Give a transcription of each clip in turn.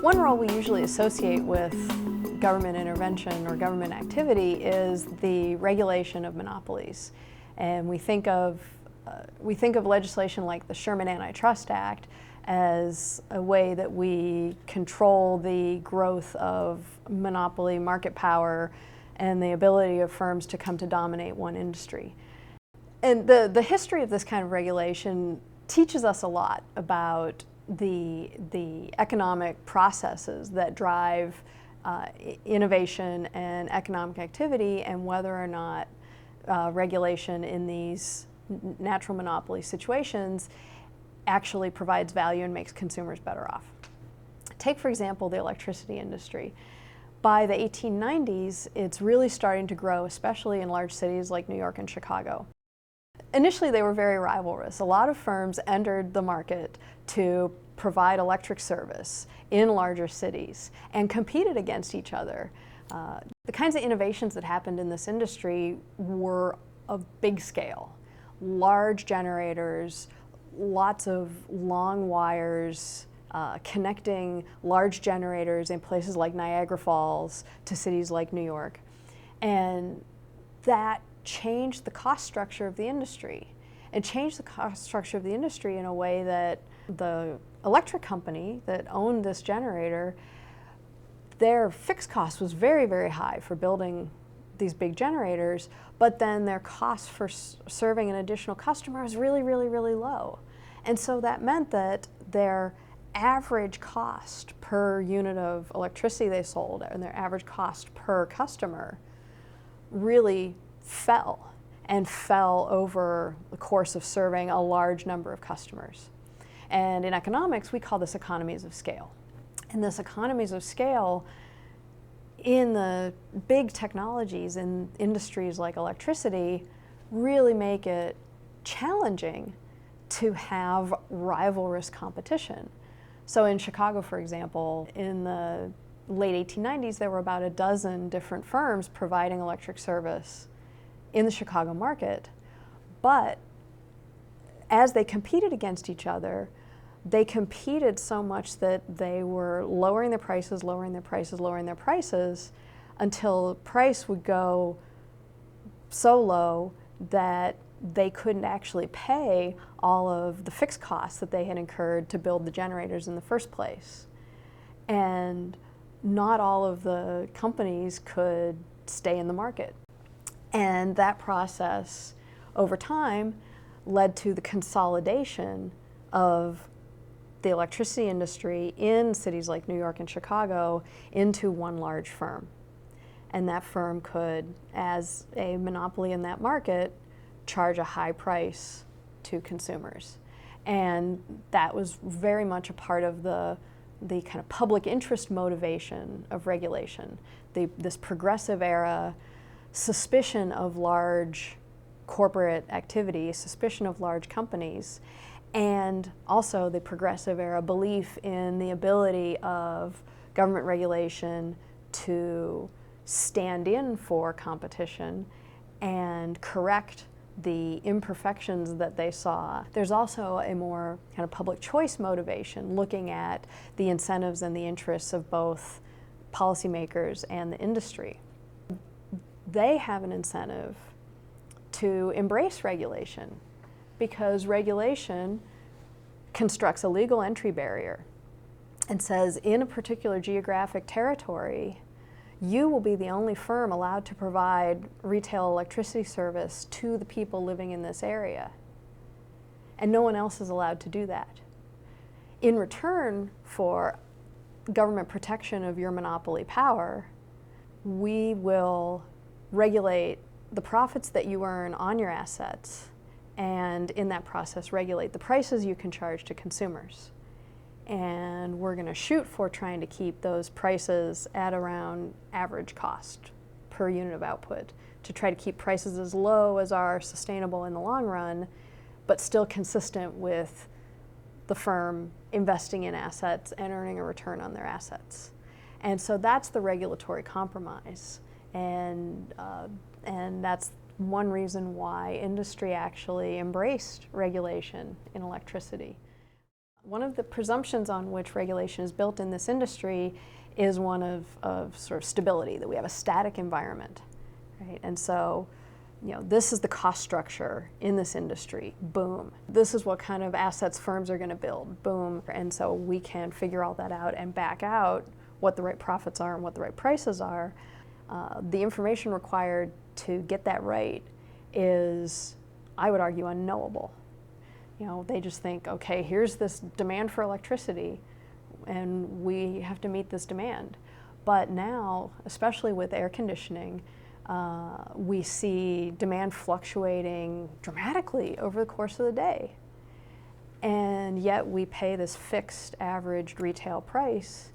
One role we usually associate with government intervention or government activity is the regulation of monopolies. And we think of legislation like the Sherman Antitrust Act as a way that we control the growth of monopoly market power and the ability of firms to come to dominate one industry. And the history of this kind of regulation teaches us a lot about the economic processes that drive innovation and economic activity, and whether or not regulation in these natural monopoly situations actually provides value and makes consumers better off. Take, for example, the electricity industry. By the 1890s, it's really starting to grow, especially in large cities like New York and Chicago. Initially, they were very rivalrous. A lot of firms entered the market to provide electric service in larger cities and competed against each other. The kinds of innovations that happened in this industry were of big scale. Large generators, lots of long wires, connecting large generators in places like Niagara Falls to cities like New York. And that changed the cost structure of the industry. It changed the cost structure of the industry in a way that the electric company that owned this generator, their fixed cost was very, very high for building these big generators, but then their cost for serving an additional customer was really, really, really low. And so that meant that their average cost per unit of electricity they sold and their average cost per customer really fell, and fell over the course of serving a large number of customers. And in economics, we call this economies of scale. And this economies of scale in the big technologies in industries like electricity really make it challenging to have rivalrous competition. So in Chicago, for example, in the late 1890s, there were about a dozen different firms providing electric service in the Chicago market. But as they competed against each other, they competed so much that they were lowering their prices, lowering their prices, lowering their prices, until price would go so low that they couldn't actually pay all of the fixed costs that they had incurred to build the generators in the first place. And not all of the companies could stay in the market. And that process, over time, led to the consolidation of the electricity industry in cities like New York and Chicago into one large firm. And that firm could, as a monopoly in that market, charge a high price to consumers. And that was very much a part of the kind of public interest motivation of regulation. This progressive era suspicion of large corporate activity, suspicion of large companies, and also the progressive era belief in the ability of government regulation to stand in for competition and correct the imperfections that they saw. There's also a more kind of public choice motivation, looking at the incentives and the interests of both policymakers and the industry. They have an incentive to embrace regulation, because regulation constructs a legal entry barrier and says, in a particular geographic territory, you will be the only firm allowed to provide retail electricity service to the people living in this area. And no one else is allowed to do that. In return for government protection of your monopoly power, we will regulate the profits that you earn on your assets, and in that process regulate the prices you can charge to consumers. And we're going to shoot for trying to keep those prices at around average cost per unit of output, to try to keep prices as low as are sustainable in the long run, but still consistent with the firm investing in assets and earning a return on their assets. And so that's the regulatory compromise. And that's one reason why industry actually embraced regulation in electricity. One of the presumptions on which regulation is built in this industry is one of sort of stability, that we have a static environment, right? And so, this is the cost structure in this industry, boom. This is what kind of assets firms are going to build, boom. And so we can figure all that out and back out what the right profits are and what the right prices are. The information required to get that right is, I would argue, unknowable. They just think, okay, here's this demand for electricity, and we have to meet this demand. But now, especially with air conditioning, we see demand fluctuating dramatically over the course of the day. And yet we pay this fixed averaged retail price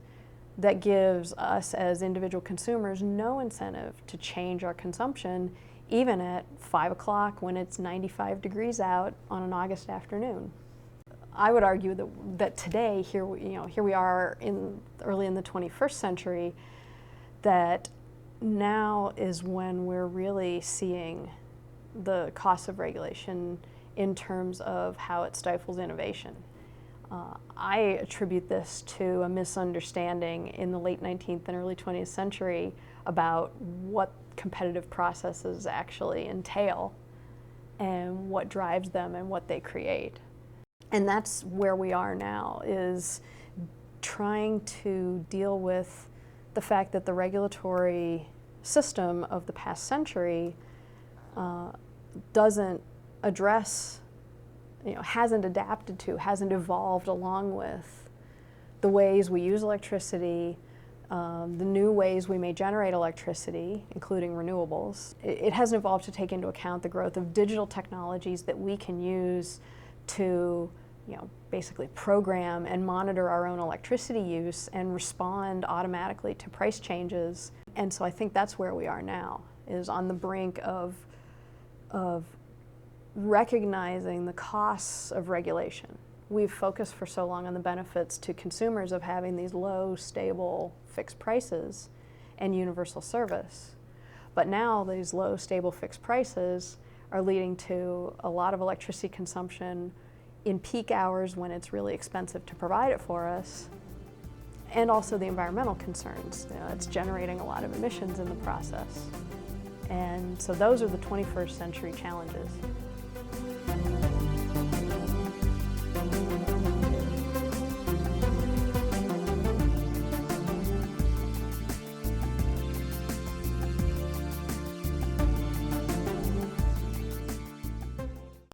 that gives us as individual consumers no incentive to change our consumption, even at 5 o'clock when it's 95 degrees out on an August afternoon. I would argue that today, here we are early in the 21st century, that now is when we're really seeing the costs of regulation in terms of how it stifles innovation. I attribute this to a misunderstanding in the late 19th and early 20th century about what competitive processes actually entail and what drives them and what they create. And that's where we are now, is trying to deal with the fact that the regulatory system of the past century doesn't address, hasn't adapted to, hasn't evolved along with the ways we use electricity, the new ways we may generate electricity, including renewables. It hasn't evolved to take into account the growth of digital technologies that we can use to basically program and monitor our own electricity use and respond automatically to price changes. And so I think that's where we are now, is on the brink of recognizing the costs of regulation. We've focused for so long on the benefits to consumers of having these low, stable, fixed prices and universal service. But now these low, stable, fixed prices are leading to a lot of electricity consumption in peak hours when it's really expensive to provide it for us, and also the environmental concerns. It's generating a lot of emissions in the process. And so those are the 21st century challenges.